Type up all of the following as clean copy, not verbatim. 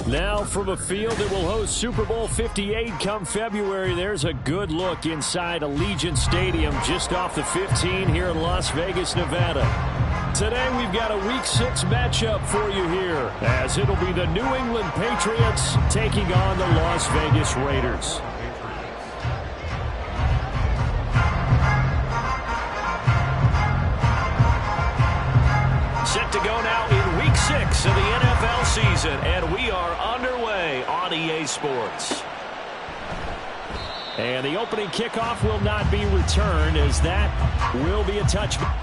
Now from a field that will host Super Bowl 58 come February, there's a good look inside Allegiant Stadium just off the 15 here in Las Vegas, Nevada. Today we've got a Week 6 matchup for you here, as it'll be the New England Patriots taking on the Las Vegas Raiders. Set to go now in Week 6 of the NFL season, and we are underway on EA Sports. And the opening kickoff will not be returned, as that will be a touchback.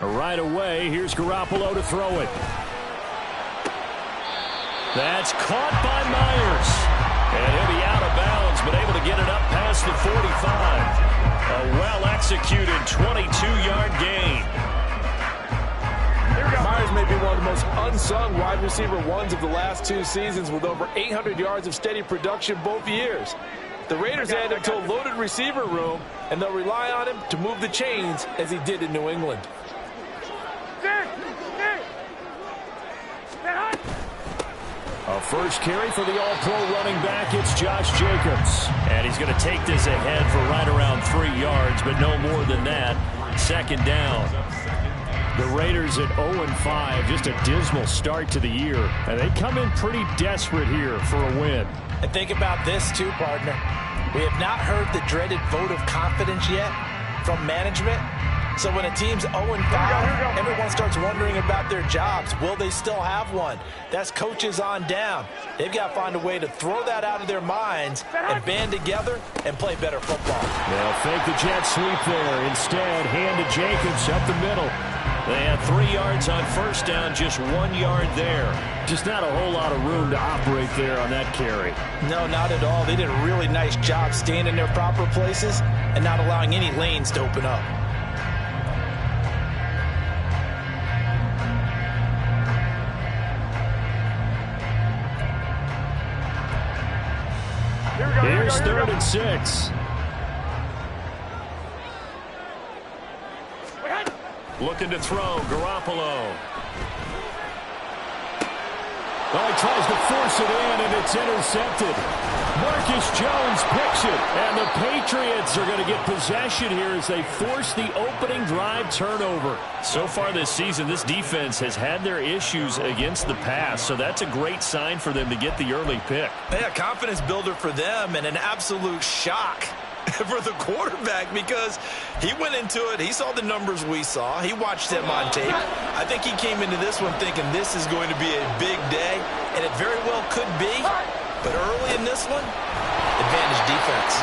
Right away, here's Garoppolo to throw it. That's caught by Myers. And he'll be out of bounds, but able to get it up past the 45. A well-executed 22-yard gain. Myers may be one of the most unsung wide receiver ones of the last 2 seasons, with over 800 yards of steady production both years. The Raiders add him to a loaded receiver room, and they'll rely on him to move the chains as he did in New England. A first carry for the all-pro running back, it's Josh Jacobs. And he's going to take this ahead for right around 3 yards, but no more than that. Second down. The Raiders at 0-5, just a dismal start to the year. And they come in pretty desperate here for a win. And think about this too, partner. We have not heard the dreaded vote of confidence yet from management. So when a team's 0-5, everyone starts wondering about their jobs. Will they still have one? That's coaches on down. They've got to find a way to throw that out of their minds and band together and play better football. They'll fake the jet sweep there. Instead, hand to Jacobs up the middle. They had 3 yards on first down, just 1 yard there. Just not a whole lot of room to operate there on that carry. No, not at all. They did a really nice job staying in their proper places and not allowing any lanes to open up. Here's 3rd and 6. Looking to throw, Garoppolo. Well, he tries to force it in, and it's intercepted. Marcus Jones picks it, and the Patriots are going to get possession here as they force the opening drive turnover. So far this season, this defense has had their issues against the pass, so that's a great sign for them to get the early pick. Yeah, confidence builder for them, and an absolute shock for the quarterback, because he went into it, he saw the numbers we saw, he watched them on tape. I think he came into this one thinking this is going to be a big day, and it very well could be. But early in this one, advantage defense.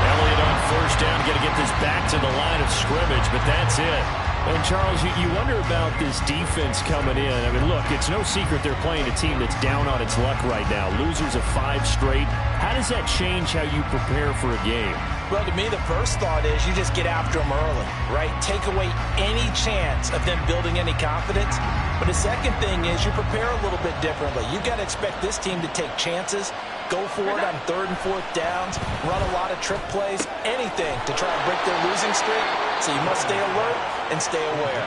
Elliott on first down, going to get this back to the line of scrimmage, but that's it. And, Charles, you wonder about this defense coming in. I mean, look, it's no secret they're playing a team that's down on its luck right now. Losers of 5 straight, How does that change how you prepare for a game? Well, to me, the first thought is you just get after them early, right? Take away any chance of them building any confidence. But the second thing is you prepare a little bit differently. You got to expect this team to take chances, go for it on 3rd and 4th downs, run a lot of trick plays, anything to try and break their losing streak. So you must stay alert and stay aware.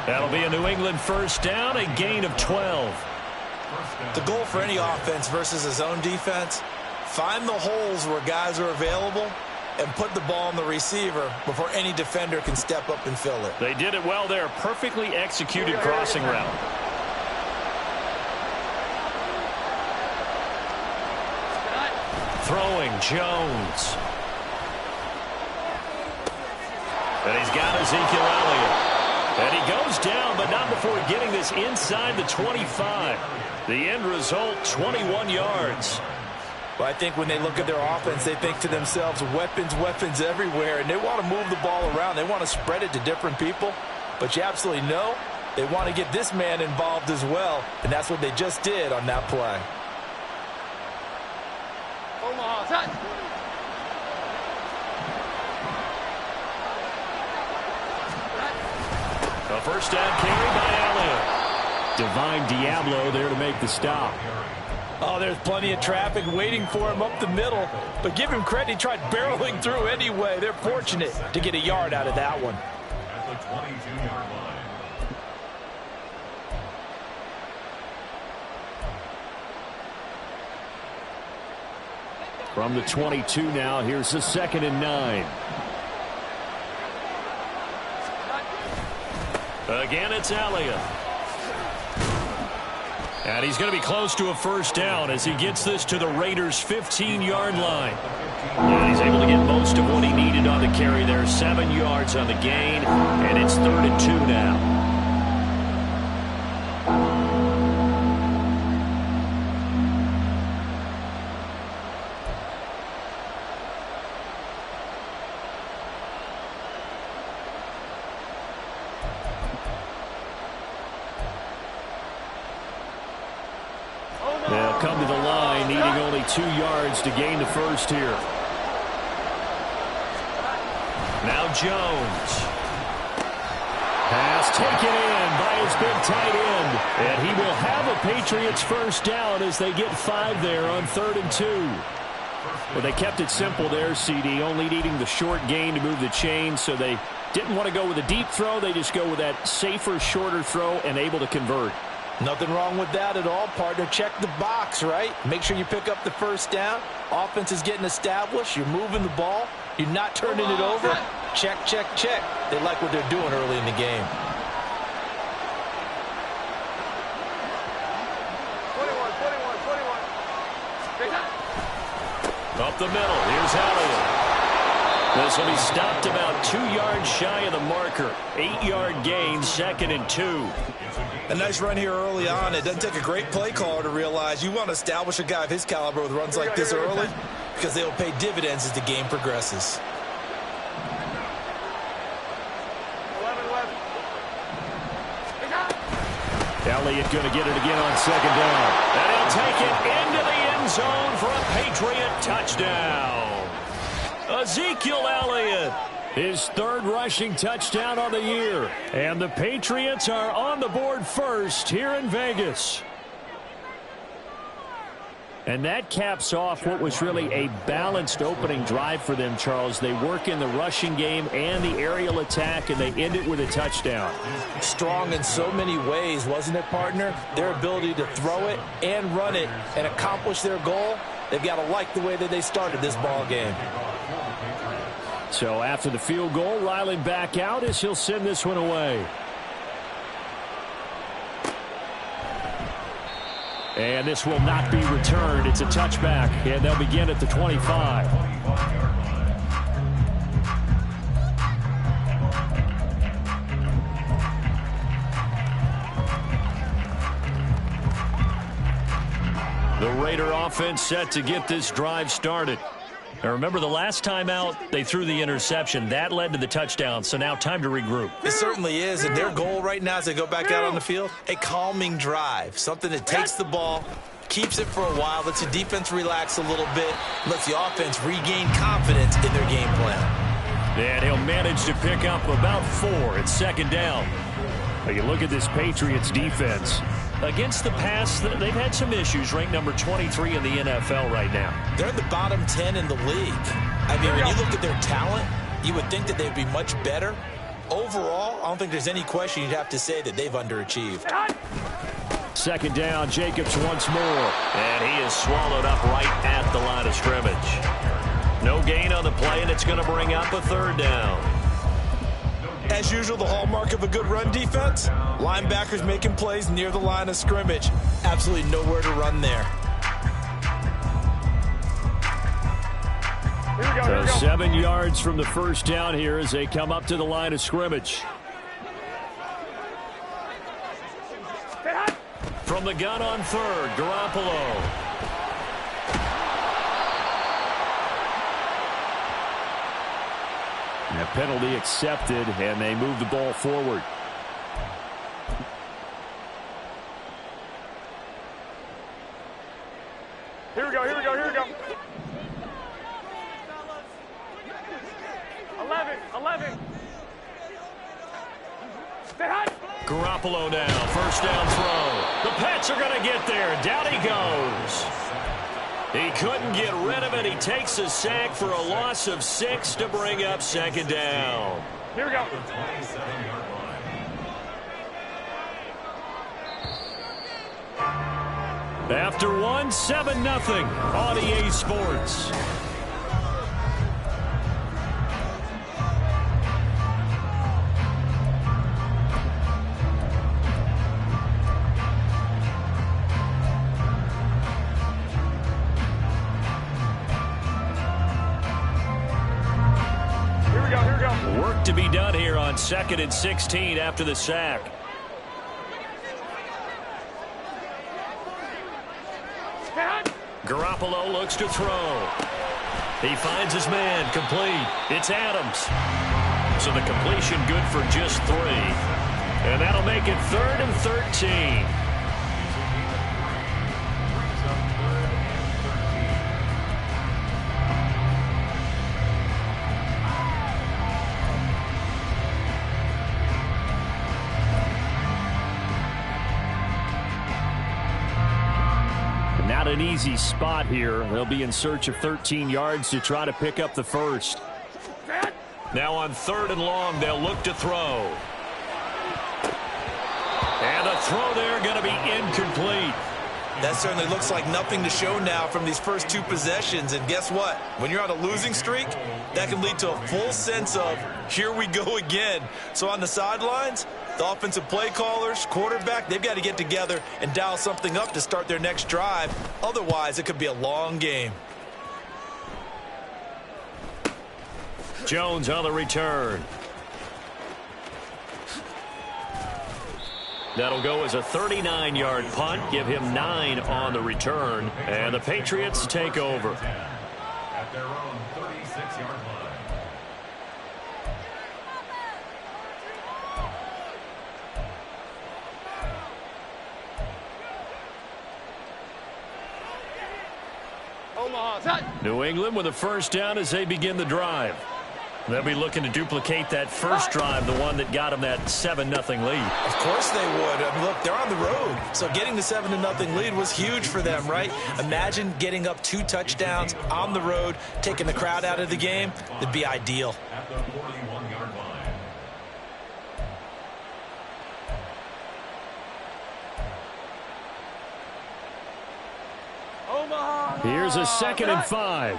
That'll be a New England first down, a gain of 12. The goal for any offense versus a zone defense, find the holes where guys are available and put the ball on the receiver before any defender can step up and fill it. They did it well there. Perfectly executed crossing route. Throwing Jones. And he's got Ezekiel Elliott. And he goes down, but not before getting this inside the 25. The end result, 21 yards. Well, I think when they look at their offense, they think to themselves, weapons, weapons everywhere, and they want to move the ball around. They want to spread it to different people, but you absolutely know they want to get this man involved as well, and that's what they just did on that play. A first down carry by Elliott. Divine Diablo there to make the stop. Oh, there's plenty of traffic waiting for him up the middle. But give him credit, he tried barreling through anyway. They're fortunate to get a yard out of that one. At the 22-yard line. From the 22 now, here's the 2nd and 9. Again, it's Elliott. And he's going to be close to a first down as he gets this to the Raiders' 15-yard line. And he's able to get most of what he needed on the carry there. 7 yards on the gain, and it's 3rd and 2 now. They'll come to the line, needing only 2 yards to gain the first here. Now Jones. Pass taken in by his big tight end. And he will have a Patriots first down as they get 5 there on 3rd and 2. Well, they kept it simple there, CD, only needing the short gain to move the chain, so they didn't want to go with a deep throw. They just go with that safer, shorter throw and able to convert. Nothing wrong with that at all, partner. Check the box, right? Make sure you pick up the first down. Offense is getting established. You're moving the ball. You're not turning it over. Check, check, check. They like what they're doing early in the game. 21. Up the middle, here's Elliott. This will be stopped about 2 yards shy of the marker. 8-yard gain, 2nd and 2. A nice run here early on. It doesn't take a great play caller to realize you want to establish a guy of his caliber with runs like this early because they will pay dividends as the game progresses. 11. Elliott going to get it again on 2nd down. And he'll take it into the end zone for a Patriot touchdown. Ezekiel Elliott, his 3rd rushing touchdown on the year. And the Patriots are on the board first here in Vegas. And that caps off what was really a balanced opening drive for them, Charles. They work in the rushing game and the aerial attack, and they end it with a touchdown. Strong in so many ways, wasn't it, partner? Their ability to throw it and run it and accomplish their goal, they've got to like the way that they started this ball game. So after the field goal, Riley back out as he'll send this one away. And this will not be returned. It's a touchback, and they'll begin at the 25. The Raider offense set to get this drive started. Now remember, the last time out, they threw the interception. That led to the touchdown, so now time to regroup. It certainly is, and their goal right now as they go back out on the field, a calming drive, something that takes the ball, keeps it for a while, lets the defense relax a little bit, lets the offense regain confidence in their game plan. And he'll manage to pick up about 4 at second down. Now you look at this Patriots defense. Against the pass, they've had some issues. Ranked number 23 in the NFL right now. They're in the bottom 10 in the league. I mean, when you look at their talent, you would think that they'd be much better. Overall, I don't think there's any question you'd have to say that they've underachieved. Second down, Jacobs once more. And he is swallowed up right at the line of scrimmage. No gain on the play, and it's going to bring up a third down. As usual, the hallmark of a good run defense, linebackers making plays near the line of scrimmage. Absolutely nowhere to run there. So 7 yards from the first down here as they come up to the line of scrimmage. From the gun on third, Garoppolo. And a penalty accepted, and they move the ball forward. Here we go. 11. Garoppolo now, first down throw. The Pats are going to get there. Down he goes. He couldn't get rid of it. He takes a sack for a loss of 6 to bring up second down. Here we go. After 1, 7-0 on EA Sports. Work to be done here on 2nd and 16 after the sack. Garoppolo looks to throw. He finds his man, complete. It's Adams. So the completion good for just 3. And that'll make it 3rd and 13. Not an easy spot here. They'll be in search of 13 yards to try to pick up the first. Now on 3rd and long, they'll look to throw. And the throw there going to be incomplete. That certainly looks like nothing to show now from these first 2 possessions. And guess what? When you're on a losing streak, that can lead to a full sense of, here we go again. So on the sidelines, the offensive play callers, quarterback, they've got to get together and dial something up to start their next drive. Otherwise, it could be a long game. Jones on the return. That'll go as a 39-yard punt, give him 9 on the return, and the Patriots take over. At their own 36-yard line. New England with a first down as they begin the drive. They'll be looking to duplicate that first drive, the one that got them that 7-0 lead. Of course they would. I mean, look, they're on the road. So getting the 7-0 lead was huge for them, right? Imagine getting up 2 touchdowns on the road, taking the crowd out of the game. It'd be ideal. At the 41-yard line. Here's a 2nd and 5.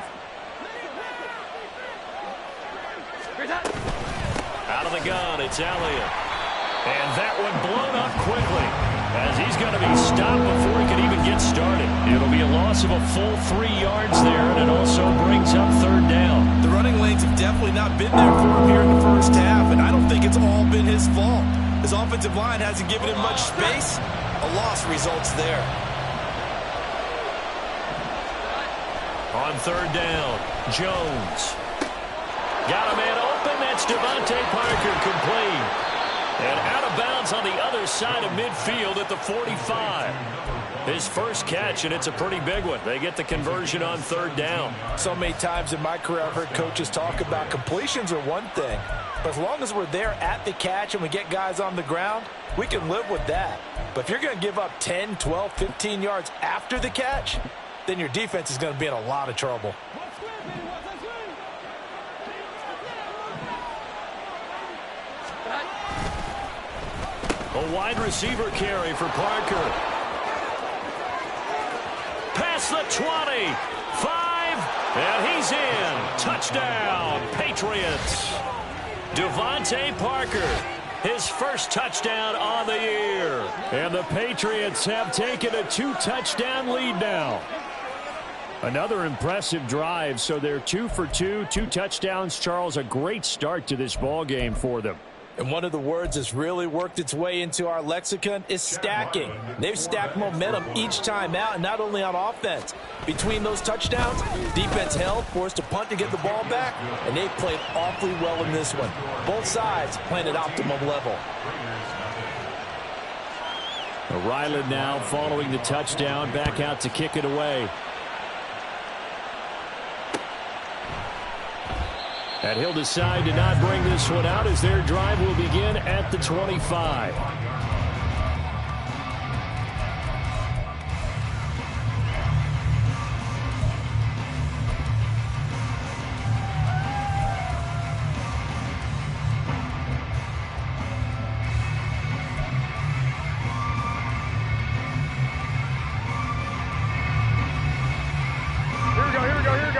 Out of the gun, it's Elliott. And that one blown up quickly as he's going to be stopped before he can even get started. It'll be a loss of a full 3 yards there, and it also brings up 3rd down. The running lanes have definitely not been there for him here in the first half, and I don't think it's all been his fault. His offensive line hasn't given him much space. A loss results there. On 3rd down, Jones. Got a man open. That's Devontae Parker, complete. And out of bounds on the other side of midfield at the 45. His first catch, and it's a pretty big one. They get the conversion on third down. So many times in my career I've heard coaches talk about completions are one thing, but as long as we're there at the catch and we get guys on the ground, we can live with that. But if you're going to give up 10, 12, 15 yards after the catch, then your defense is going to be in a lot of trouble. A wide receiver carry for Parker. Past the 20, 5, and he's in. Touchdown, Patriots. Devontae Parker, his first touchdown on the year. And the Patriots have taken a 2-touchdown lead now. Another impressive drive, so they're 2 for 2, 2 touchdowns. Charles, a great start to this ball game for them. And one of the words that's really worked its way into our lexicon is stacking. They've stacked momentum each time out, and not only on offense. Between those touchdowns, defense held, forced a punt to get the ball back, and they played awfully well in this one. Both sides playing at optimum level. Ryland now following the touchdown, back out to kick it away. And he'll decide to not bring this one out as their drive will begin at the 25.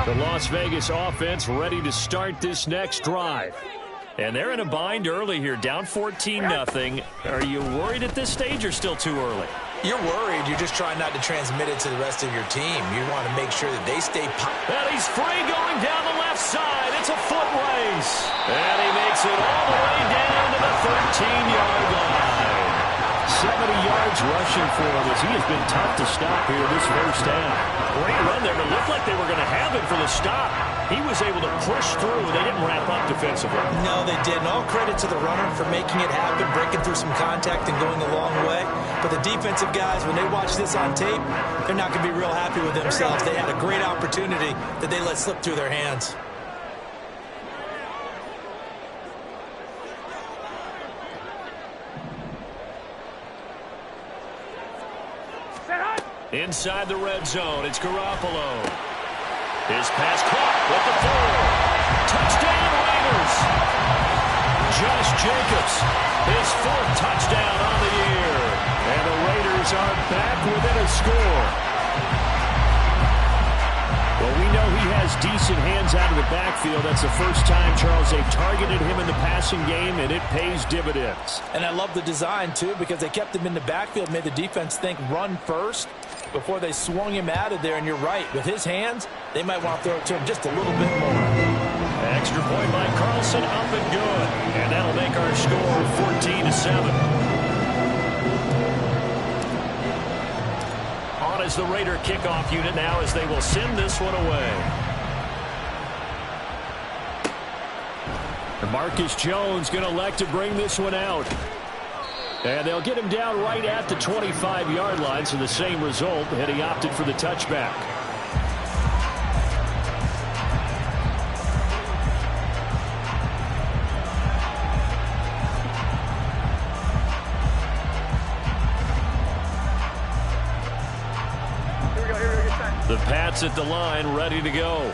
The Las Vegas offense ready to start this next drive. And they're in a bind early here, down 14-0. Are you worried at this stage or still too early? You're worried. You're just trying not to transmit it to the rest of your team. You want to make sure that they stay And he's free going down the left side. It's a foot race. And he makes it all the way down to the 13-yard line. 70 yards rushing for him as he has been tough to stop here this first half. Great run there, but it looked like they were going to have him for the stop. He was able to push through. They didn't wrap up defensively. No, they didn't. All credit to the runner for making it happen, breaking through some contact and going a long way. But the defensive guys, when they watch this on tape, they're not going to be real happy with themselves. They had a great opportunity that they let slip through their hands. Inside the red zone, it's Garoppolo. His pass caught with the 4. Touchdown, Raiders. Josh Jacobs, his 4th touchdown on the year. And the Raiders are back within a score. Well, we know he has decent hands out of the backfield. That's the first time, Charles, they've targeted him in the passing game, and it pays dividends. And I love the design, too, because they kept him in the backfield, made the defense think run first before they swung him out of there. And you're right, with his hands, they might want to throw it to him just a little bit more. Extra point by Carlson, up and good. And that'll make our score 14-7. On as the Raider kickoff unit now as they will send this one away. And Marcus Jones going to elect to bring this one out. And they'll get him down right at the 25-yard line, so the same result, and he opted for the touchback. The Pats at the line, ready to go.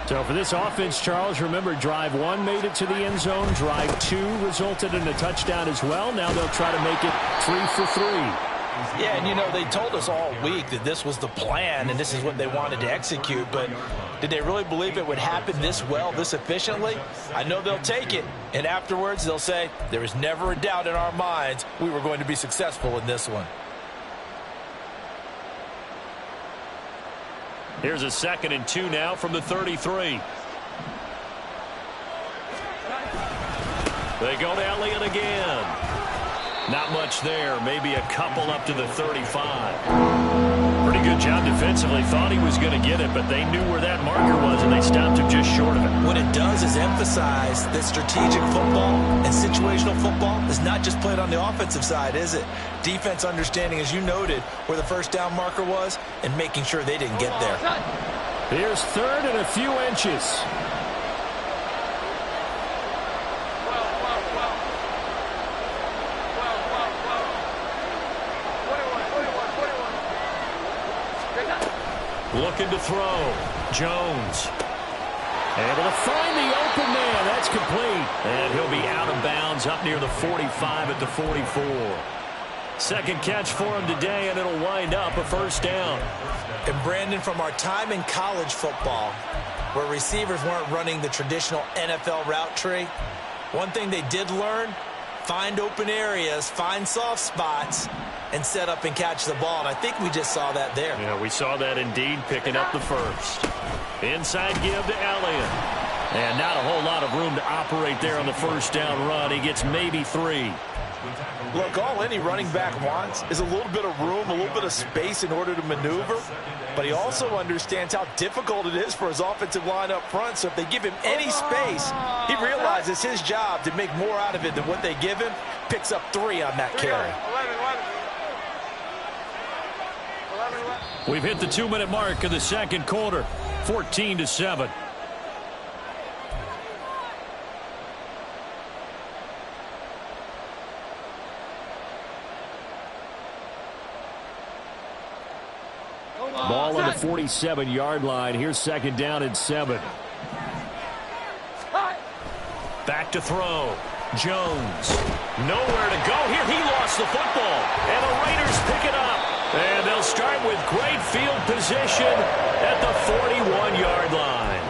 So for this offense, Charles, remember, drive 1 made it to the end zone. Drive 2 resulted in a touchdown as well. Now they'll try to make it 3 for 3. Yeah, and you know, they told us all week that this was the plan and this is what they wanted to execute, but did they really believe it would happen this well, this efficiently? I know they'll take it, and afterwards they'll say, there was never a doubt in our minds we were going to be successful in this one. Here's a 2nd and 2 now from the 33. They go to Elliott again. Not much there. Maybe a couple up to the 35. Pretty good job defensively. Thought he was going to get it, but they knew where that marker was, and they stopped him just short of it. When a it does is emphasize that strategic football and situational football is not just played on the offensive side, is it? Defense understanding, as you noted, where the first down marker was and making sure they didn't get there. Here's third and a few inches. Looking to throw. Jones. Able to find the open man. That's complete. And he'll be out of bounds up near the 45 at the 44. Second catch for him today, and it'll wind up a first down. And Brandon, from our time in college football, where receivers weren't running the traditional NFL route tree, one thing they did learn, find open areas, find soft spots, and set up and catch the ball. And I think we just saw that there. Yeah, we saw that indeed, picking up the first. Inside give to Elliott. And not a whole lot of room to operate there on the first down run. He gets maybe 3. Look, all any running back wants is a little bit of room, a little bit of space in order to maneuver. But he also understands how difficult it is for his offensive line up front. So if they give him any space, he realizes his job to make more out of it than what they give him. Picks up 3 on that carry. We've hit the 2-minute mark of the second quarter. 14-7. Ball on the 47-yard line. Here's second down and 7. Back to throw. Jones. Nowhere to go here. He lost the football. And the Raiders pick it up. And they'll start with great field position at the 41-yard line.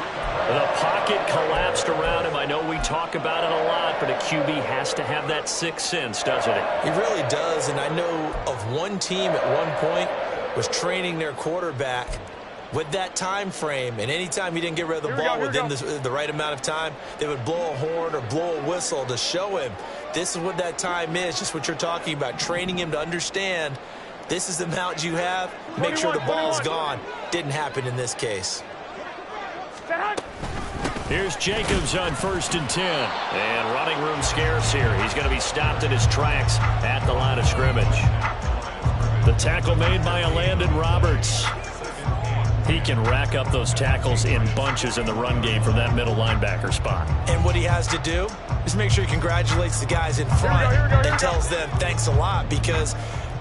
The pocket collapsed around him. I know we talk about it a lot, but a QB has to have that sixth sense, doesn't it? He really does. And I know of one team at one point was training their quarterback with that time frame, and anytime he didn't get rid of the ball within the right amount of time, they would blow a horn or blow a whistle to show him this is what that time is, just what you're talking about, training him to understand this is the amount you have, make sure the ball's gone. Didn't happen in this case. Here's Jacobs on 1st and 10. And running room scarce here. He's going to be stopped in his tracks at the line of scrimmage. The tackle made by Landon Roberts. He can rack up those tackles in bunches in the run game from that middle linebacker spot. And what he has to do is make sure he congratulates the guys in front and tells them thanks a lot, because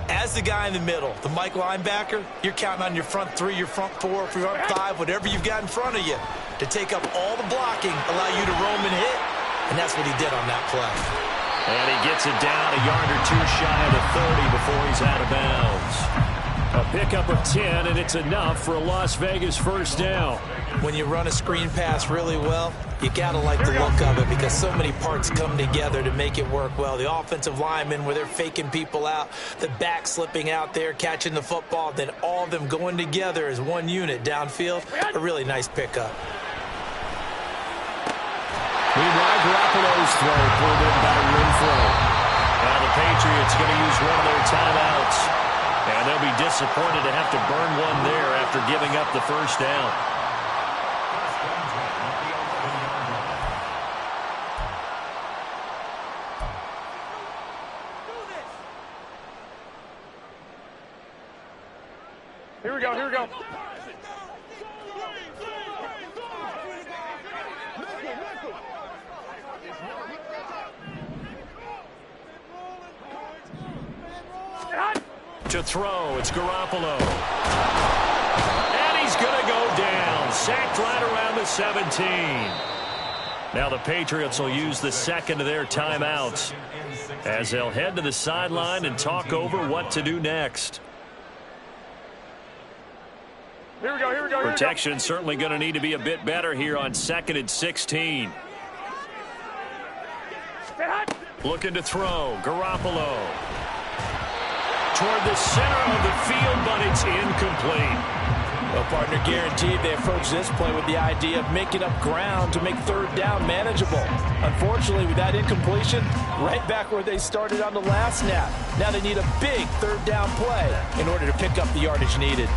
as the guy in the middle, the Mike linebacker, you're counting on your front 3, your front 4, your front 5, whatever you've got in front of you to take up all the blocking, allow you to roam and hit. And that's what he did on that play. And he gets it down a yard or 2 shy of the 30 before he's out of bounds. A pickup of 10, and it's enough for a Las Vegas first down. When you run a screen pass really well, you got to like the look of it, because so many parts come together to make it work well. The offensive linemen, where they're faking people out, the back slipping out there, catching the football, then all of them going together as one unit downfield. A really nice pickup. Meanwhile, Garoppolo's throw pulled in by Renfro. Now the Patriots going to use one of their timeouts. And they'll be disappointed to have to burn one there after giving up the first down. Here we go, here we go. To throw, it's Garoppolo. And he's going to go down. Sacked right around the 17. Now the Patriots will use the second of their timeouts as they'll head to the sideline and talk over what to do next. Here we go, here we go. Protection certainly going to need to be a bit better here on 2nd and 16. Looking to throw, Garoppolo. Toward the center of the field, but it's incomplete. Well, partner, guaranteed they approach this play with the idea of making up ground to make third down manageable. Unfortunately, with that incompletion, right back where they started on the last snap. Now they need a big third down play in order to pick up the yardage needed.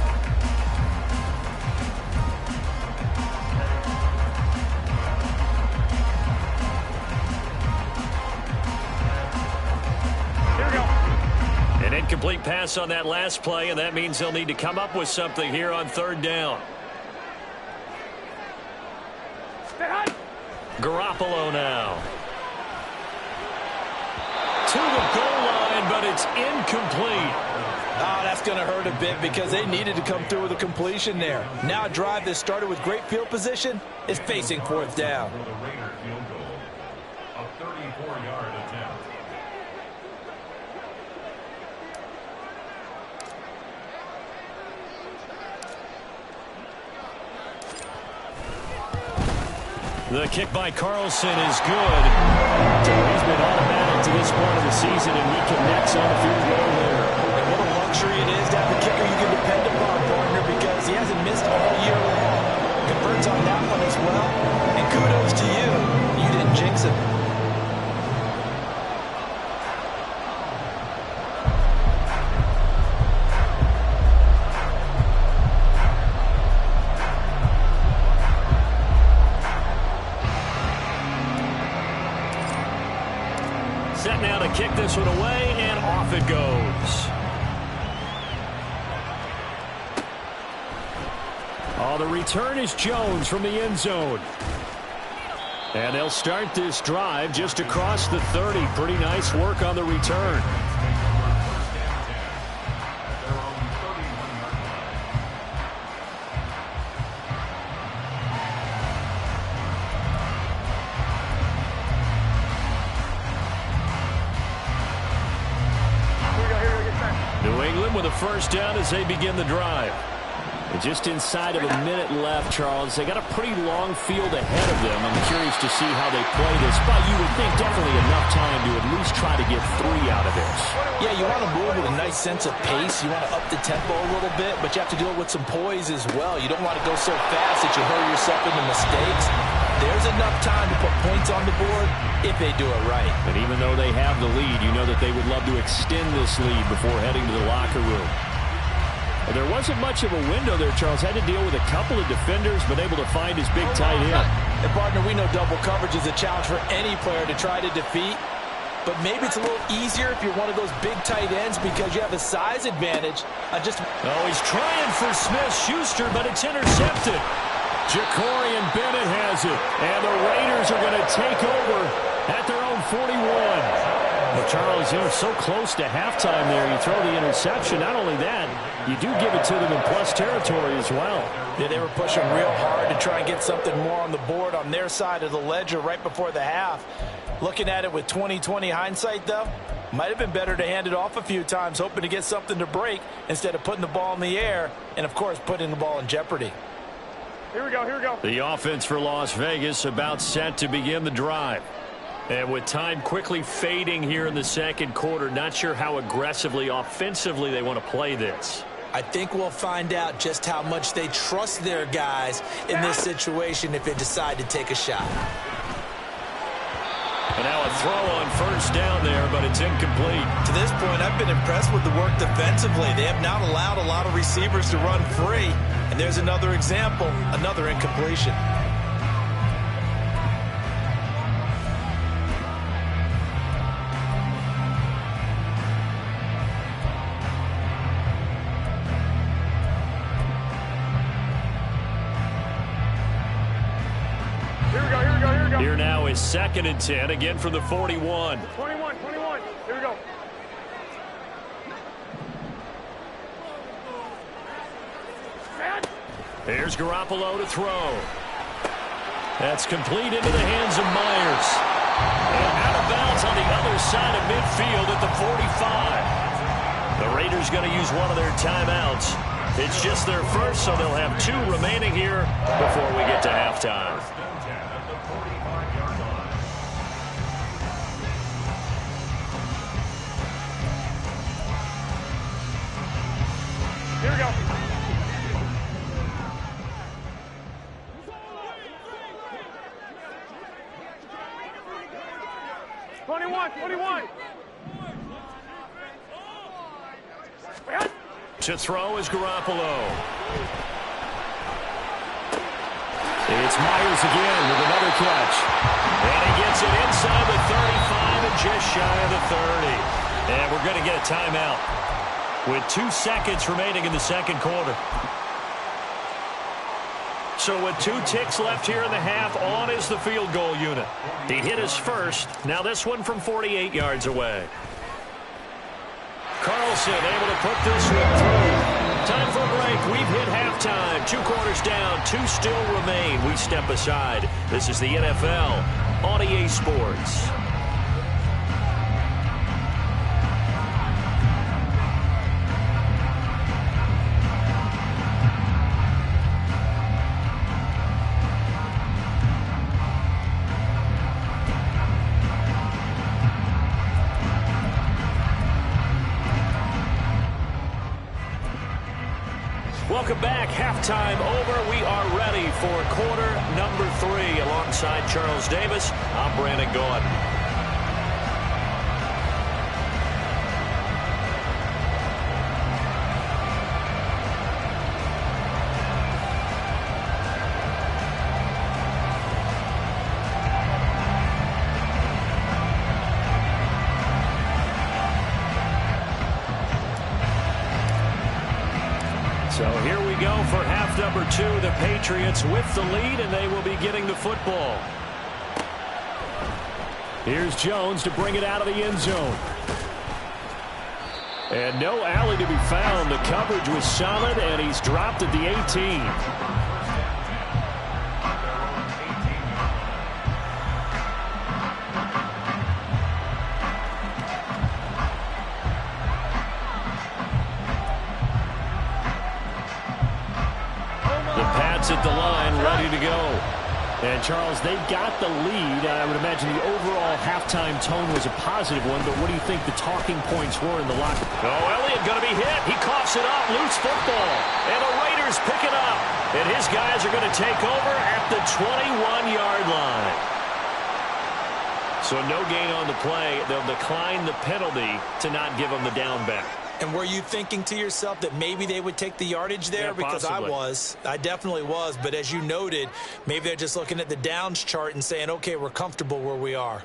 Incomplete pass on that last play, and that means they'll need to come up with something here on third down. Garoppolo now. To the goal line, but it's incomplete. Oh, that's going to hurt a bit because they needed to come through with a completion there. Now a drive that started with great field position is facing fourth down. For the Raider field goal, a 34-yard attempt. The kick by Carlson is good. So he's been automatic to this point of the season, and he connects on the field goal there. And what a luxury it is to have a kicker you can depend upon, partner, because he hasn't missed all year long. Converts on that one as well. And kudos to you. You didn't jinx him. Set now to kick this one away, and off it goes. Oh, the return is Jones from the end zone. And they'll start this drive just across the 30. Pretty nice work on the return. New England with a first down as they begin the drive. And just inside of a minute left, Charles. They got a pretty long field ahead of them. I'm curious to see how they play this, but you would think definitely enough time to at least try to get 3 out of this. Yeah, you want to move with a nice sense of pace. You want to up the tempo a little bit, but you have to deal with some poise as well. You don't want to go so fast that you hurry yourself into mistakes. There's enough time to put points on the board if they do it right. And even though they have the lead, you know that they would love to extend this lead before heading to the locker room. Well, there wasn't much of a window there, Charles. Had to deal with a couple of defenders, but able to find his big tight end. And, partner, we know double coverage is a challenge for any player to try to defeat. But maybe it's a little easier if you're one of those big tight ends because you have a size advantage. Oh, he's trying for Smith-Schuster, but it's intercepted. Jacorian Bennett has it. And the Raiders are going to take over at their own 41. Well, Charles, you're so close to halftime there. You throw the interception. Not only that, you do give it to them in plus territory as well. Yeah, they were pushing real hard to try and get something more on the board on their side of the ledger right before the half. Looking at it with 20/20 hindsight, though, might have been better to hand it off a few times, hoping to get something to break instead of putting the ball in the air and, of course, putting the ball in jeopardy. Here we go, here we go. The offense for Las Vegas about set to begin the drive. And with time quickly fading here in the second quarter, not sure how aggressively, offensively they want to play this. I think we'll find out just how much they trust their guys in this situation if they decide to take a shot. And now a throw on first down there, but it's incomplete. To this point, I've been impressed with the work defensively. They have not allowed a lot of receivers to run free. And there's another example, another incompletion. Here now is 2nd and 10, again from the 41. 21. Here we go. Here's Garoppolo to throw. That's complete into the hands of Myers. And out of bounds on the other side of midfield at the 45. The Raiders going to use one of their timeouts. It's just their first, so they'll have 2 remaining here before we get to halftime. Here we go. To throw is Garoppolo. It's Myers again with another catch. And he gets it inside the 35 and just shy of the 30. And we're going to get a timeout. with 2 seconds remaining in the second quarter. So with 2 ticks left here in the half, on is the field goal unit. He hit his first. Now this one from 48 yards away. Carlson able to put this one through. Time for a break. We've hit halftime. 2 quarters down. 2 still remain. We step aside. This is the NFL on EA Sports. Welcome back. Halftime over. We are ready for quarter number 3. Alongside Charles Davis, I'm Brandon Gaudin. So here we go for half number 2. The Patriots with the lead, and they will be getting the football. Here's Jones to bring it out of the end zone. And no alley to be found. The coverage was solid, and he's dropped at the 18. At the line, ready to go. And, Charles, they got the lead. I would imagine the overall halftime tone was a positive one, but what do you think the talking points were in the locker room? Oh, Elliott going to be hit. He coughs it up. Loose football. And the Raiders pick it up. And his guys are going to take over at the 21-yard line. So no gain on the play. They'll decline the penalty to not give them the down back. And were you thinking to yourself that maybe they would take the yardage there? Yeah, because possibly. I definitely was. But as you noted, maybe they're just looking at the downs chart and saying, okay, we're comfortable where we are.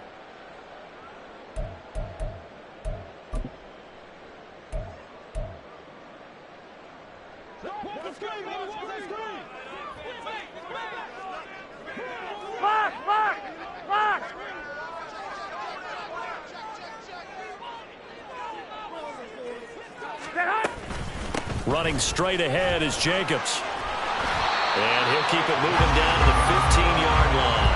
Running straight ahead is Jacobs. And he'll keep it moving down to the 15-yard line.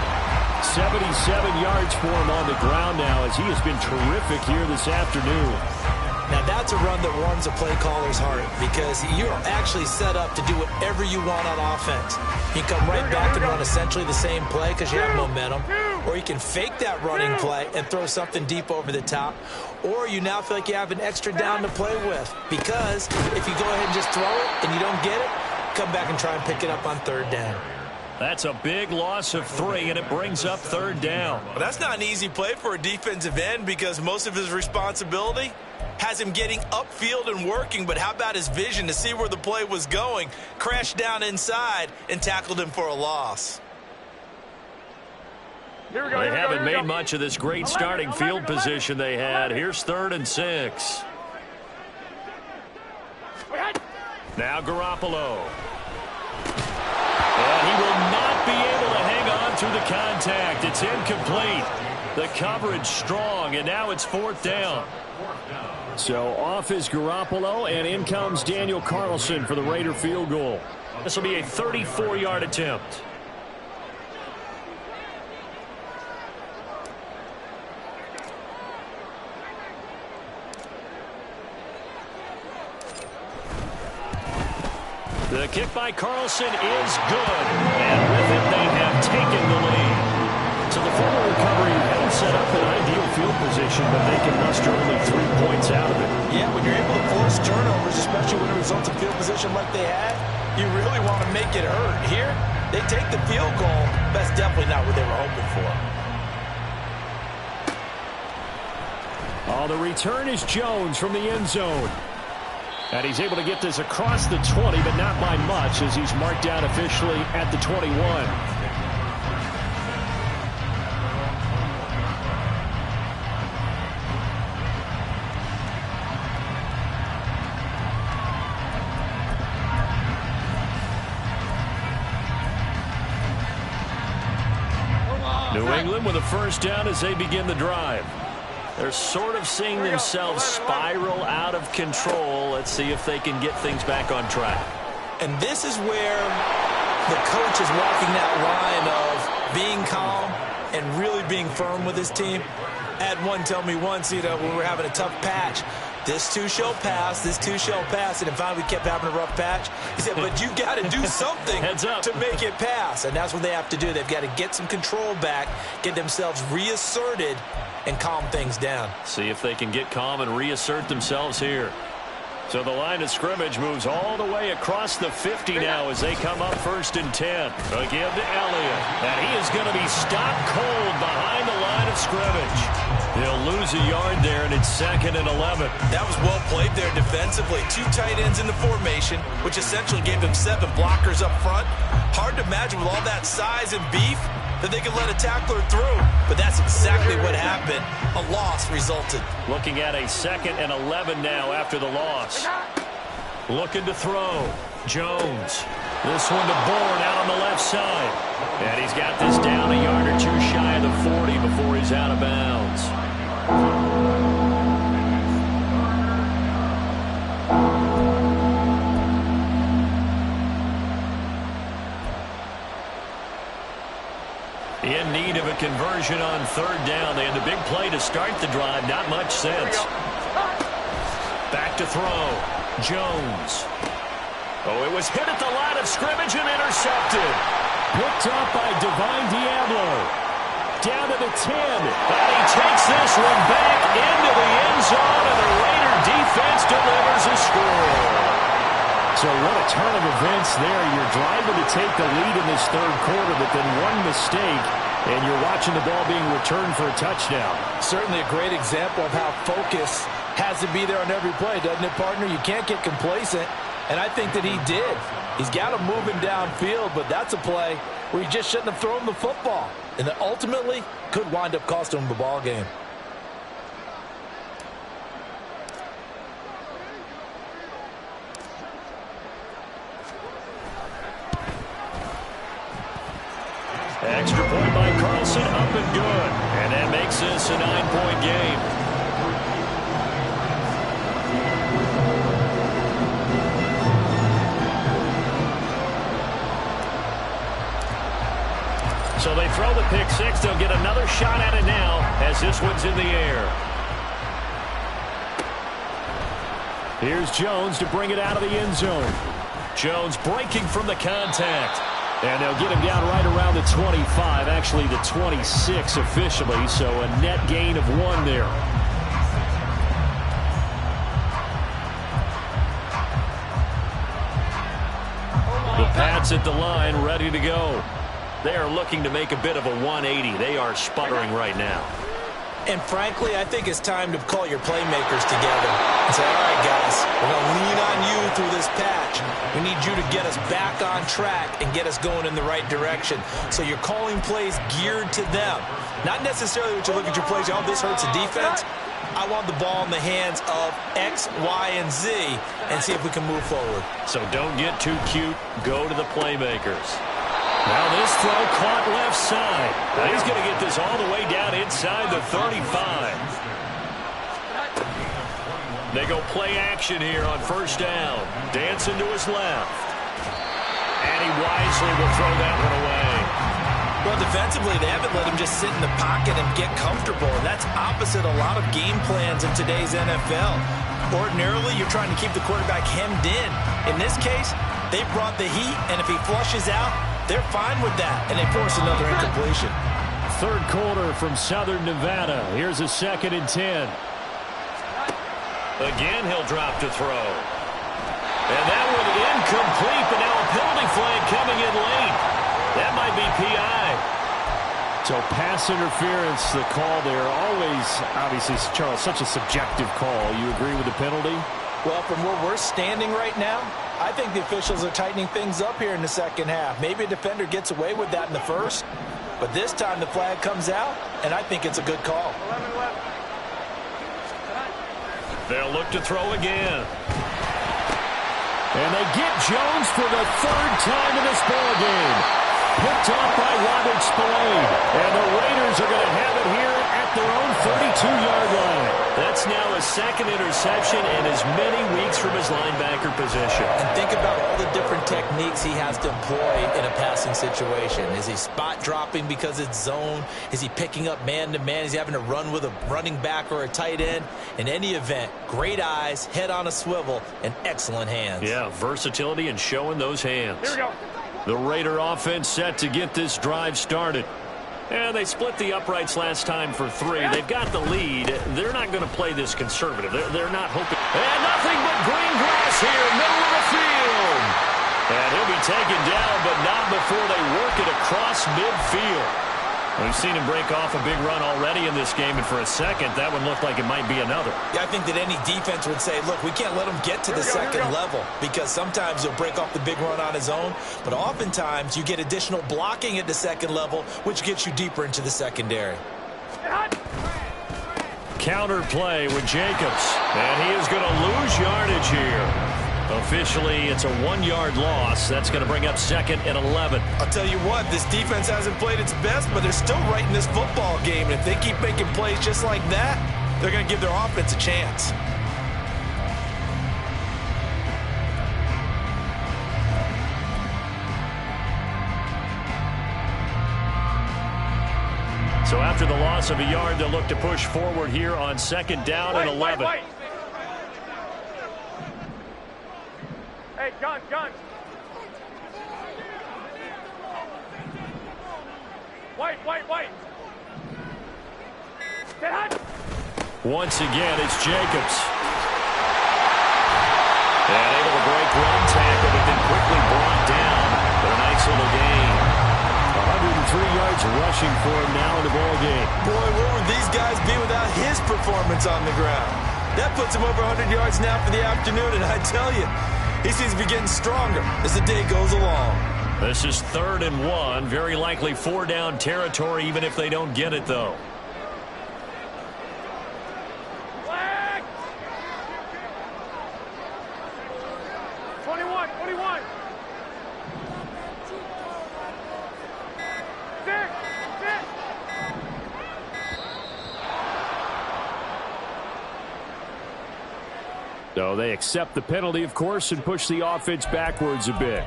77 yards for him on the ground now as he has been terrific here this afternoon. Now that's a run that warms a play caller's heart because you're actually set up to do whatever you want on offense. You can come right back and run essentially the same play because you have momentum. Or you can fake that running play and throw something deep over the top. Or you now feel like you have an extra down to play with because if you go ahead and just throw it and you don't get it, come back and try and pick it up on 3rd down. That's a big loss of 3, and it brings up 3rd down. Well, that's not an easy play for a defensive end because most of his responsibility has him getting upfield and working, but how about his vision to see where the play was going, crashed down inside, and tackled him for a loss. They haven't made much of this great starting field position they had. Here's 3rd and 6. Now Garoppolo. And he will not be able to hang on through the contact. It's incomplete. The coverage strong, and now it's 4th down. So off is Garoppolo, and in comes Daniel Carlson for the Raider field goal. This will be a 34-yard attempt. The kick by Carlson is good, and with it they have taken the lead. So the fumble recovery hadn't set up an ideal field position, but they can muster only 3 points out of it. Yeah, when you're able to force turnovers, especially when it results in field position like they had, you really want to make it hurt. Here, they take the field goal. That's definitely not what they were hoping for. Oh, the return is Jones from the end zone. And he's able to get this across the 20, but not by much as he's marked down officially at the 21. New England with a first down as they begin the drive. They're sort of seeing themselves spiral out of control. Let's see if they can get things back on track. And this is where the coach is walking that line of being calm and really being firm with his team. I had one tell me once, when we were having a tough patch, this too shall pass, this too shall pass, and finally we kept having a rough patch. He said, but you got to do something to make it pass, and that's what they have to do. They've got to get some control back, get themselves reasserted, and calm things down. See if they can get calm and reassert themselves here. So the line of scrimmage moves all the way across the 50 now as they come up 1st and 10. Again to Elliott. And he is going to be stopped cold behind the line of scrimmage. He'll lose a yard there, and it's 2nd and 11. That was well played there defensively. 2 tight ends in the formation, which essentially gave them 7 blockers up front. Hard to imagine with all that size and beef that they could let a tackler through. But that's exactly what happened. A loss resulted. Looking at a 2nd and 11 now after the loss. Looking to throw. Jones. This one to Bourne out on the left side. And he's got this down a yard or 2 shy of the 40 before he's out of bounds. In need of a conversion on 3rd down. They had the big play to start the drive. Not much sense. Back to throw. Jones. Oh, it was hit at the line of scrimmage and intercepted. Picked up by Divine Diablo. Down to the 10. And he takes this one back into the end zone, and the Raider defense delivers a score. So what a turn of events there. You're driving to take the lead in this 3rd quarter, but then one mistake, and you're watching the ball being returned for a touchdown. Certainly a great example of how focus has to be there on every play, doesn't it, partner? You can't get complacent, and I think that he did. He's got him moving downfield, but that's a play where he just shouldn't have thrown the football, and it ultimately could wind up costing him the ball game. Extra point by Carlson, up and good. And that makes this a 9-point game. So they throw the pick 6. They'll get another shot at it now as this one's in the air. Here's Jones to bring it out of the end zone. Jones breaking from the contact. And they'll get him down right around the 25, actually the 26 officially, so a net gain of 1 there. The Pats at the line, ready to go. They are looking to make a bit of a 180. They are sputtering right now. And frankly, I think it's time to call your playmakers together and say, all right, guys, we're going to lean on you through this patch. We need you to get us back on track and get us going in the right direction. So you're calling plays geared to them. Not necessarily what you look at your plays, oh, this hurts the defense. I want the ball in the hands of X, Y, and Z and see if we can move forward. So don't get too cute. Go to the playmakers. Now this throw caught left side. Now he's going to get this all the way down inside the 35. They go play action here on 1st down. Dancing to his left. And he wisely will throw that one away. Well, defensively, they haven't let him just sit in the pocket and get comfortable. And that's opposite a lot of game plans in today's NFL. Ordinarily, you're trying to keep the quarterback hemmed in. In this case, they brought the heat, and if he flushes out, they're fine with that, and they force another incompletion. 3rd quarter from Southern Nevada. Here's a 2nd and 10. Again, he'll drop to throw. And that one incomplete, but now a penalty flag coming in late. That might be PI. So pass interference, the call there. Always, obviously, Charles, such a subjective call. You agree with the penalty? Well, from where we're standing right now, I think the officials are tightening things up here in the 2nd half. Maybe a defender gets away with that in the 1st, but this time the flag comes out, and I think it's a good call. They'll look to throw again. And they get Jones for the 3rd time in this ball game. Picked off by Robert Spillane. And the Raiders are going to have it here at their own 42-yard line. That's now a second interception and as many weeks from his linebacker position. And think about all the different techniques he has to employ in a passing situation. Is he spot dropping because it's zone? Is he picking up man-to-man? Is he having to run with a running back or a tight end? In any event, great eyes, head on a swivel, and excellent hands. Yeah, versatility and showing those hands. Here we go. The Raider offense set to get this drive started. And they split the uprights last time for 3. They've got the lead. They're not going to play this conservative. They're not hoping. And nothing but green grass here, middle of the field. And he'll be taken down, but not before they work it across midfield. We've seen him break off a big run already in this game, and for a second, that one looked like it might be another. Yeah, I think that any defense would say, look, we can't let him get to the second level, because sometimes he'll break off the big run on his own, but oftentimes you get additional blocking at the second level, which gets you deeper into the secondary. Counter play with Jacobs, and he is going to lose yardage here. Officially, it's a 1-yard loss. That's going to bring up 2nd and 11. I'll tell you what, this defense hasn't played its best, but they're still right in this football game. And if they keep making plays just like that, they're going to give their offense a chance. So after the loss of a yard, they'll look to push forward here on 2nd down and 11. Wait. Hey, gun. Wait. Once again, it's Jacobs. And able to break one tackle, but then quickly brought down. But a nice little gain. 103 yards rushing for him now in the ball game. Boy, where would these guys be without his performance on the ground? That puts him over 100 yards now for the afternoon, and I tell you, he seems to be getting stronger as the day goes along. This is 3rd and 1. Very likely 4-down territory, even if they don't get it, though. Flag! 21. 6. So they accept the penalty, of course, and push the offense backwards a bit.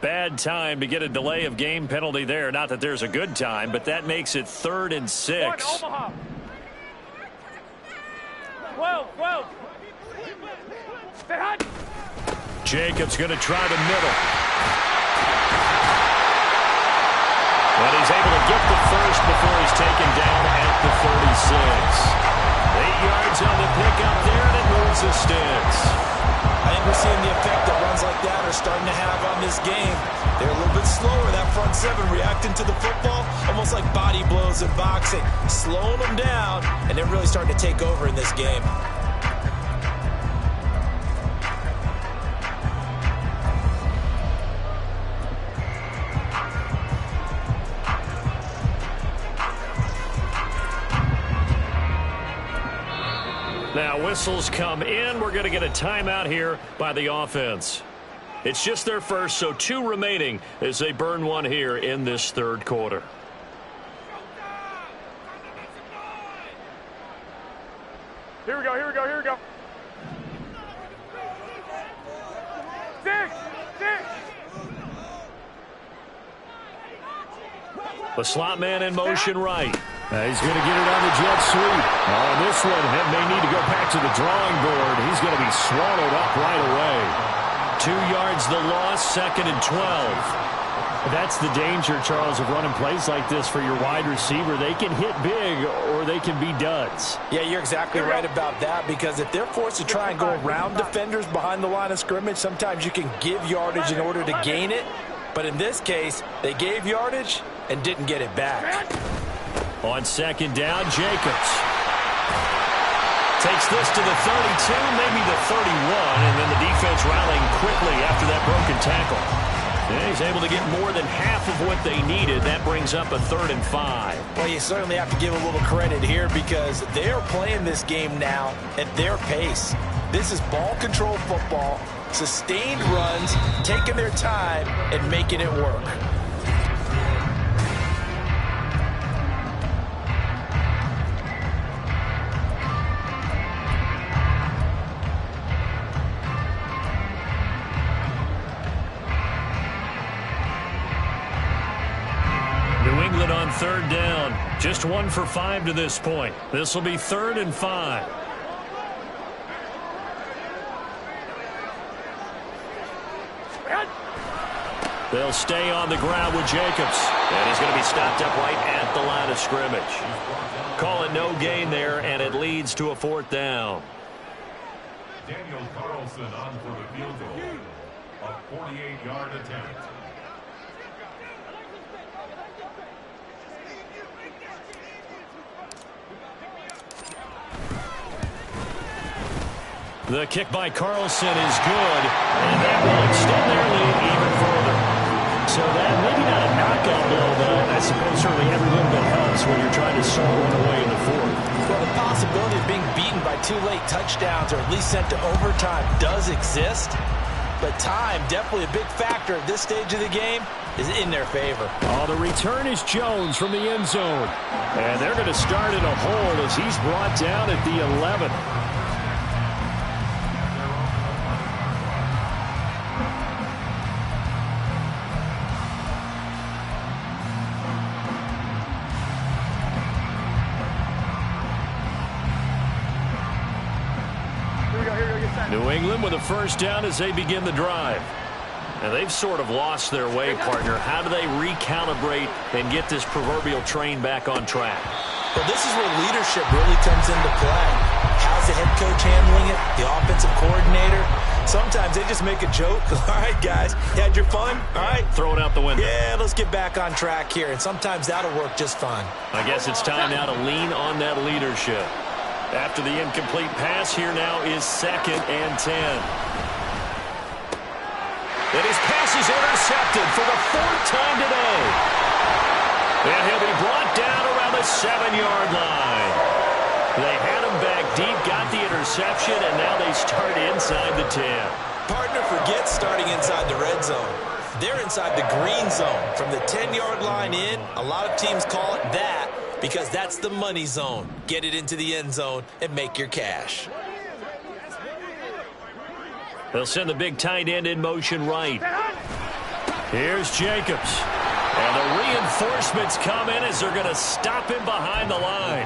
Bad time to get a delay of game penalty there. Not that there's a good time, but that makes it 3rd and 6. Omaha. 12. Stay hot. Jacobs going to try the middle. But he's able to get the first before he's taken down at the 36. 8 yards on the pickup there, and it moves the sticks. I think we're seeing the effect that runs like that are starting to have on this game. They're a little bit slower, that front 7, reacting to the football, almost like body blows in boxing, slowing them down, and they're really starting to take over in this game. Now whistles come in. We're going to get a timeout here by the offense. It's just their first, so 2 remaining as they burn one here in this 3rd quarter. Here we go. 6. The slot man in motion right. He's going to get it on the jet sweep. On this one, may need to go back to the drawing board. He's going to be swallowed up right away. 2 yards the loss, 2nd and 12. That's the danger, Charles, of running plays like this for your wide receiver. They can hit big or they can be duds. Yeah, you're exactly right about that, because if they're forced to try and go around defenders behind the line of scrimmage, sometimes you can give yardage in order to gain it. But in this case, they gave yardage and didn't get it back. On 2nd down, Jacobs takes this to the 32, maybe the 31, and then the defense rallying quickly after that broken tackle. And he's able to get more than half of what they needed. That brings up a 3rd and 5. Well, you certainly have to give a little credit here because they're playing this game now at their pace. This is ball control football, sustained runs, taking their time and making it work. New England on 3rd down. Just 1 for 5 to this point. This will be 3rd and 5. They'll stay on the ground with Jacobs. And he's going to be stopped up right at the line of scrimmage. Call it no gain there, and it leads to a 4th down. Daniel Carlson on for the field goal. A 48-yard attempt. The kick by Carlson is good, and that will extend their lead even further. So that maybe not a knockout blow, but I suppose certainly every little bit helps when you're trying to saw one away in the 4th. Well, the possibility of being beaten by 2 late touchdowns or at least sent to overtime does exist, but time, definitely a big factor at this stage of the game, is in their favor. Oh, the return is Jones from the end zone. And they're going to start in a hole as he's brought down at the 11. New England with a 1st down as they begin the drive. And they've sort of lost their way, partner. How do they recalibrate and get this proverbial train back on track? Well, this is where leadership really comes into play. How's the head coach handling it? The offensive coordinator? Sometimes they just make a joke. All right, guys, you had your fun? All right. Throw it out the window. Yeah, let's get back on track here. And sometimes that'll work just fine. I guess it's time now to lean on that leadership. After the incomplete pass, here now is 2nd and 10. And his pass is intercepted for the 4th time today. And he'll be brought down around the 7-yard line. They had him back deep, got the interception, and now they start inside the 10. Partner, forget starting inside the red zone. They're inside the green zone. From the 10-yard line in, a lot of teams call it that because that's the money zone. Get it into the end zone and make your cash. They'll send the big tight end in motion right. Here's Jacobs. And the reinforcements come in as they're going to stop him behind the line.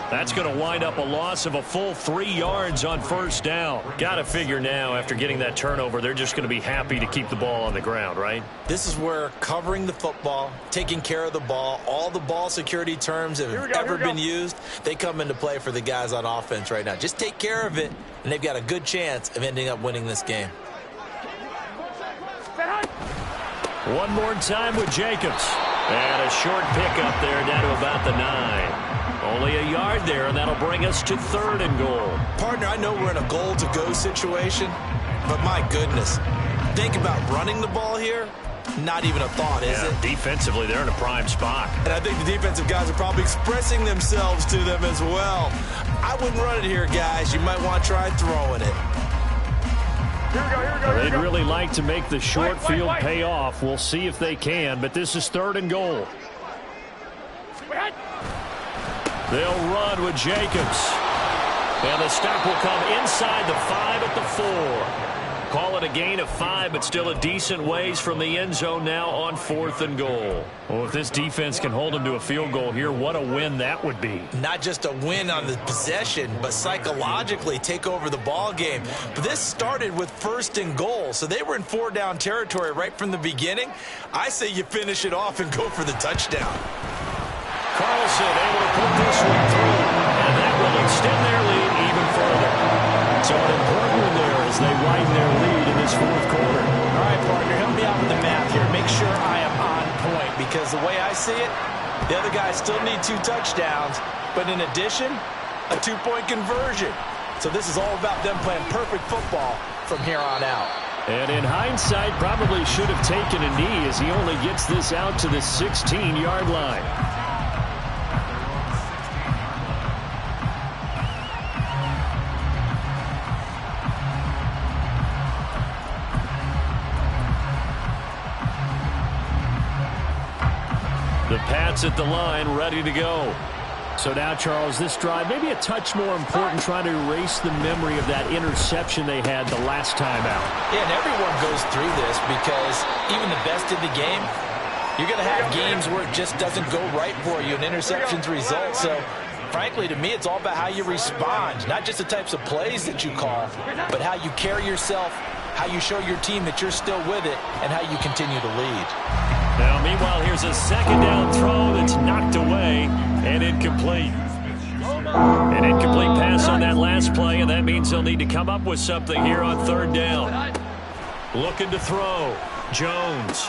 That's going to wind up a loss of a full 3 yards on 1st down. Got to figure now, after getting that turnover, they're just going to be happy to keep the ball on the ground, right? This is where covering the football, taking care of the ball, all the ball security terms that have ever been used, they come into play for the guys on offense right now. Just take care of it, and they've got a good chance of ending up winning this game. One more time with Jacobs. And a short pickup there down to about the 9. Only a yard there, and that'll bring us to 3rd and goal. Partner, I know we're in a goal-to-go situation, but my goodness, think about running the ball here. Not even a thought, is it? Defensively, they're in a prime spot. And I think the defensive guys are probably expressing themselves to them as well. I wouldn't run it here, guys. You might want to try throwing it. They'd really like to make the short field pay off. We'll see if they can, but this is 3rd and goal. They'll run with Jacobs. And the stop will come inside the 5 at the 4. Call it a gain of 5, but still a decent ways from the end zone now on 4th and goal. Well, if this defense can hold them to a field goal here, what a win that would be. Not just a win on the possession, but psychologically take over the ball game. But this started with 1st and goal, so they were in 4-down territory right from the beginning. I say you finish it off and go for the touchdown. Carlson able to put this one through, and that will extend their lead even further. So an important one there as they widen their lead in this 4th quarter. All right, partner, help me out with the math here. Make sure I am on point, because the way I see it, the other guys still need 2 touchdowns, but in addition, a 2-point conversion. So this is all about them playing perfect football from here on out. And in hindsight, probably should have taken a knee as he only gets this out to the 16-yard line. The Pats at the line, ready to go. So now, Charles, this drive maybe a touch more important, trying to erase the memory of that interception they had the last time out. Yeah, and everyone goes through this because even the best in the game, you're going to have games where it just doesn't go right for you, and interceptions result. So, frankly, to me, it's all about how you respond, not just the types of plays that you call, but how you carry yourself, how you show your team that you're still with it, and how you continue to lead. Now, meanwhile, here's a second down throw that's knocked away and incomplete. An incomplete pass on that last play, and that means they'll need to come up with something here on third down. Looking to throw. Jones.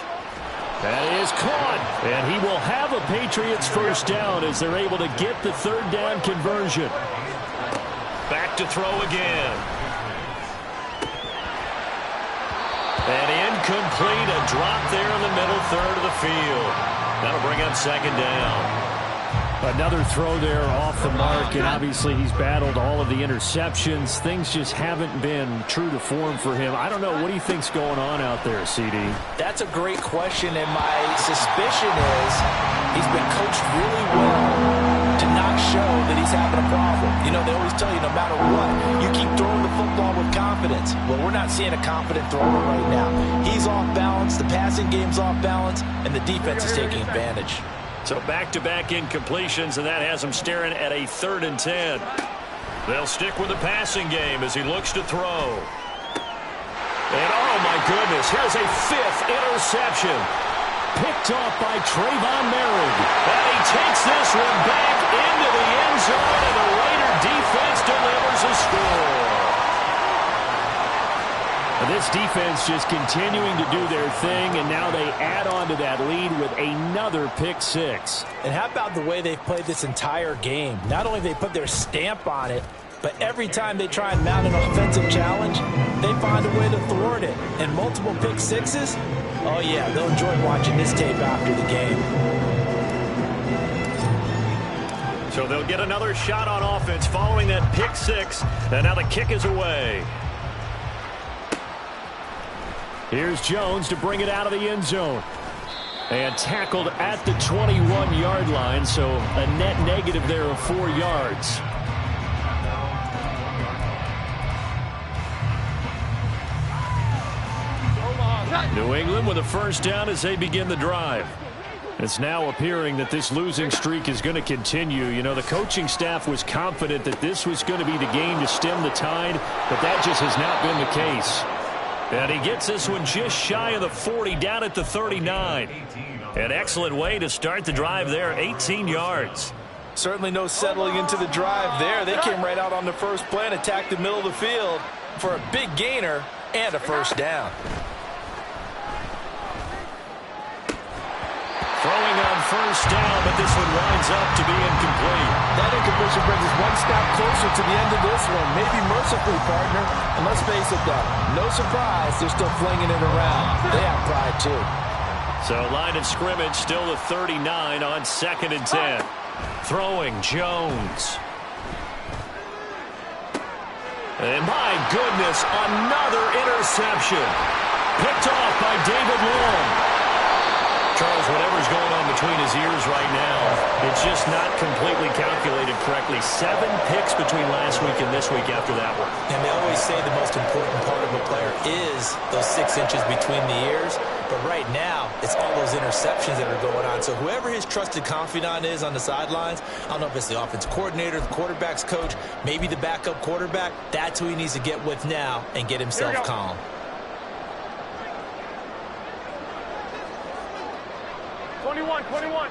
That is caught, and he will have a Patriots first down as they're able to get the third down conversion. Back to throw again. And incomplete, a drop there in the middle third of the field. That'll bring up second down. Another throw there off the mark, and obviously he's battled all of the interceptions. Things just haven't been true to form for him. I don't know. What do you think's going on out there, CD? That's a great question, and my suspicion is he's been coached really well to not show that he's having a problem. You know, they always tell you no matter what, you keep throwing the football with confidence. Well, we're not seeing a confident thrower right now. He's off balance, the passing game's off balance, and the defense is taking advantage. So back-to-back incompletions, and that has him staring at a 3rd and 10. They'll stick with the passing game as he looks to throw. And, oh, my goodness, here's a 5th interception. Picked off by Trayvon Merrick. And he takes this one back into the end zone, and the Raider defense delivers a score. This defense just continuing to do their thing, and now they add on to that lead with another pick 6. And how about the way they've played this entire game? Not only have they put their stamp on it, but every time they try and mount an offensive challenge, they find a way to thwart it. And multiple pick 6s, oh yeah, they'll enjoy watching this tape after the game. So they'll get another shot on offense following that pick 6, and now the kick is away. Here's Jones to bring it out of the end zone. And tackled at the 21-yard line, so a net negative there of 4 yards. New England with a first down as they begin the drive. It's now appearing that this losing streak is going to continue. You know, the coaching staff was confident that this was going to be the game to stem the tide, but that just has not been the case. And he gets this one just shy of the 40, down at the 39. An excellent way to start the drive there, 18 yards. Certainly no settling into the drive there. They came right out on the first play and attacked the middle of the field for a big gainer and a first down. Throwing on first down, but this one winds up to be incomplete. That incompletion brings us one step closer to the end of this one. Maybe mercifully, partner. And let's face it, though, no surprise, they're still flinging it around. They have pride, too. So line of scrimmage still the 39 on 2nd and 10. Throwing Jones. And my goodness, another interception. Picked off by David Long. Charles, whatever's going on between his ears right now, it's just not completely calculated correctly. 7 picks between last week and this week after that one. And they always say the most important part of a player is those 6 inches between the ears. But right now, it's all those interceptions that are going on. So whoever his trusted confidant is on the sidelines, I don't know if it's the offense coordinator, the quarterback's coach, maybe the backup quarterback, that's who he needs to get with now and get himself calm. 21.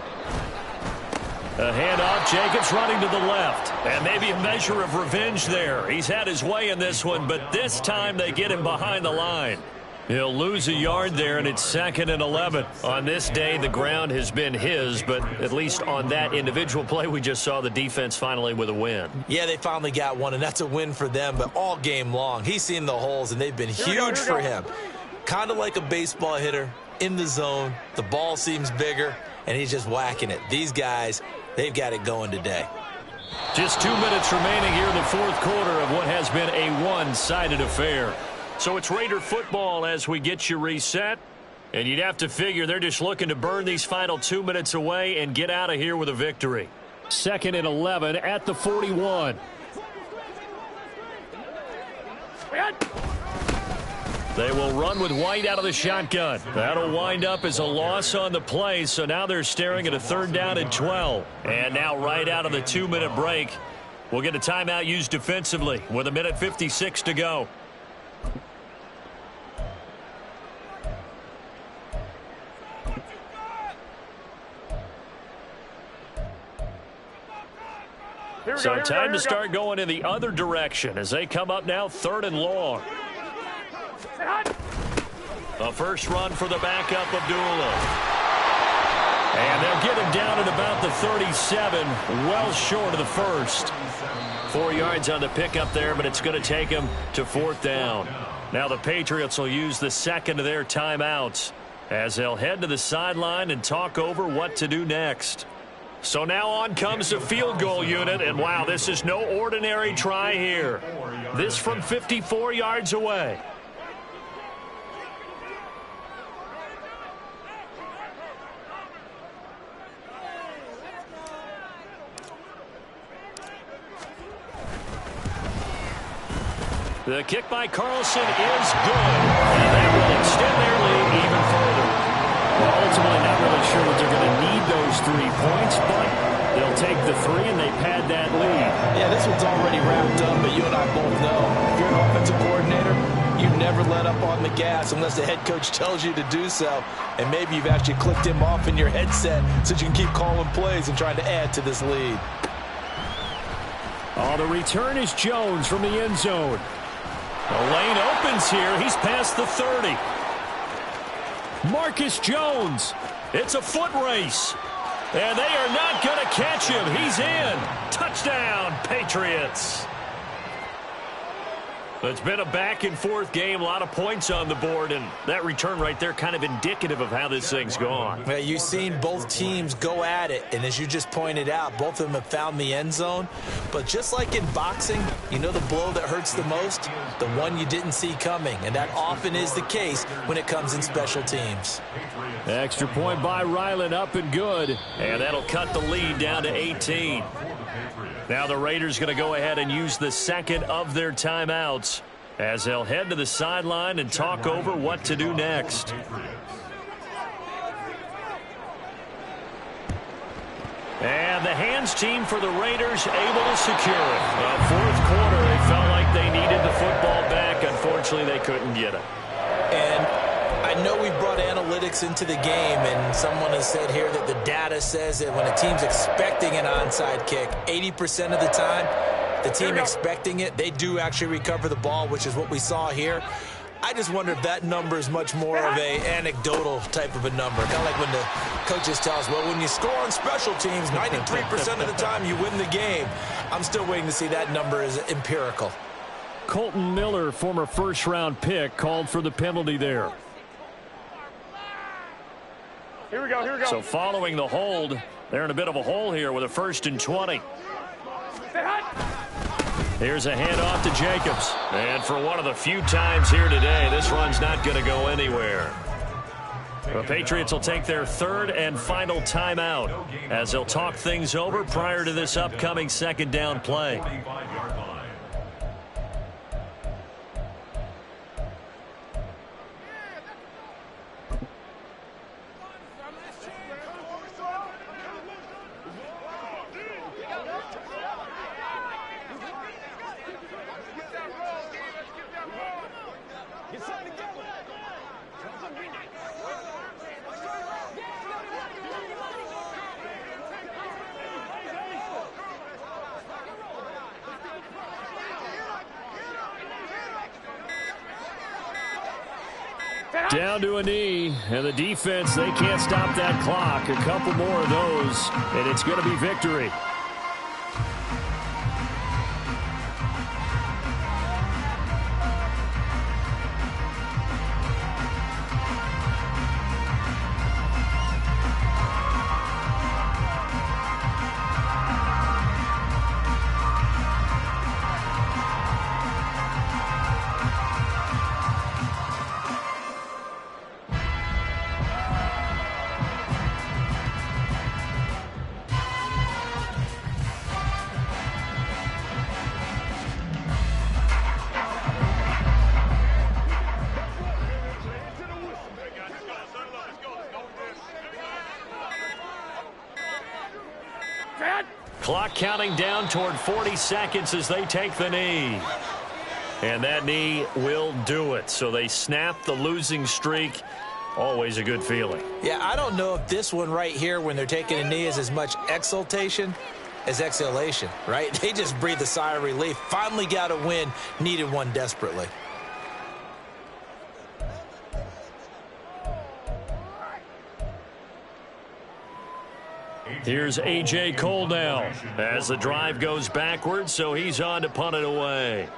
A handoff, Jacobs running to the left. And maybe a measure of revenge there. He's had his way in this one, but this time they get him behind the line. He'll lose a yard there, and it's 2nd and 11. On this day, the ground has been his, but at least on that individual play, we just saw the defense finally with a win. Yeah, they finally got one, and that's a win for them, but all game long, he's seen the holes, and they've been huge for him. kind of like a baseball hitter in the zone. The ball seems bigger, and he's just whacking it. These guys, they've got it going today. Just 2 minutes remaining here in the fourth quarter of what has been a one-sided affair. So it's Raider football as we get you reset. And you'd have to figure they're just looking to burn these final 2 minutes away and get out of here with a victory. 2nd and 11 at the 41. They will run with White out of the shotgun. That'll wind up as a loss on the play, so now they're staring at a 3rd down and 12. And now right out of the 2-minute break, we'll get a timeout used defensively with 1:56 to go. So time to start going in the other direction as they come up now 3rd and long. A first run for the backup, Abdullah. And they'll get him down at about the 37, well short of the first. 4 yards on the pickup there, but it's going to take him to 4th down. Now the Patriots will use the second of their timeouts as they'll head to the sideline and talk over what to do next. So now on comes the field goal unit, and wow, this is no ordinary try here. This from 54 yards away. The kick by Carlson is good, and that will extend their lead even further. Well, ultimately not really sure that they're going to need those 3 points, but they'll take the 3 and they pad that lead. Yeah, this one's already wrapped up, but you and I both know if you're an offensive coordinator, you never let up on the gas unless the head coach tells you to do so. And maybe you've actually clicked him off in your headset so you can keep calling plays and trying to add to this lead. Oh, the return is Jones from the end zone. The lane opens here. He's past the 30. Marcus Jones. It's a foot race. And they are not going to catch him. He's in. Touchdown, Patriots. It's been a back-and-forth game, a lot of points on the board, and that return right there kind of indicative of how this thing's gone. Yeah, you've seen both teams go at it, and as you just pointed out, both of them have found the end zone. But just like in boxing, you know the blow that hurts the most? The one you didn't see coming, and that often is the case when it comes in special teams. Extra point by Ryland, up and good, and that'll cut the lead down to 18. Now the Raiders going to go ahead and use the second of their timeouts as they'll head to the sideline and talk over what to do next. And the hands team for the Raiders able to secure it. Fourth quarter, they felt like they needed the football back. Unfortunately, they couldn't get it. And I know we brought analytics into the game, and someone has said here that the data says that when a team's expecting an onside kick, 80% of the time, the team expecting it, they do actually recover the ball, which is what we saw here. I just wonder if that number is much more of a anecdotal type of a number. Kind of like when the coaches tell us, well, when you score on special teams, 93% of the time you win the game. I'm still waiting to see that number is empirical. Colton Miller, former first-round pick, called for the penalty there. Here we go, here we go. So following the hold, they're in a bit of a hole here with a 1st and 20. Here's a handoff to Jacobs. And for one of the few times here today, this run's not going to go anywhere. The Patriots will take their 3rd and final timeout as they'll talk things over prior to this upcoming 2nd down play. Down to a knee, and the defense, they can't stop that clock. A couple more of those, and it's going to be victory. counting down toward 40 seconds as they take the knee. And that knee will do it. So they snap the losing streak. Always a good feeling. Yeah, I don't know if this one right here when they're taking a knee is as much exultation as exhalation, right? They just breathe a sigh of relief. Finally got a win. Needed one desperately. Here's A.J. Cole now as the drive goes backwards, so he's on to punt it away.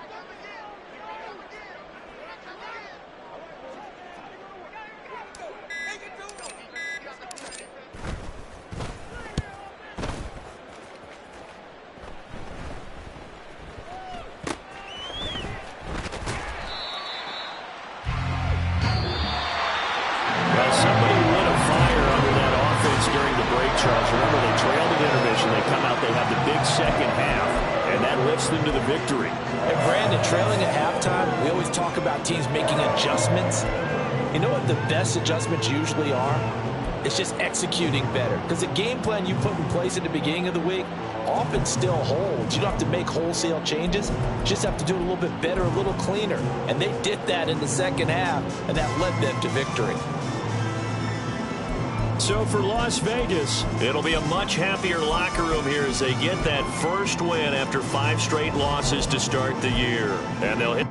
Well, somebody lit a fire under that offense during the break, Charles. Remember, they trailed at intermission. They come out, they have the big second half, and that lifts them to the victory. And Brandon, trailing at halftime, we always talk about teams making adjustments. You know what the best adjustments usually are? It's just executing better. Because the game plan you put in place at the beginning of the week often still holds. You don't have to make wholesale changes. You just have to do it a little bit better, a little cleaner. And they did that in the second half, and that led them to victory. So for Las Vegas, it'll be a much happier locker room here as they get that first win after 5 straight losses to start the year. And they'll hit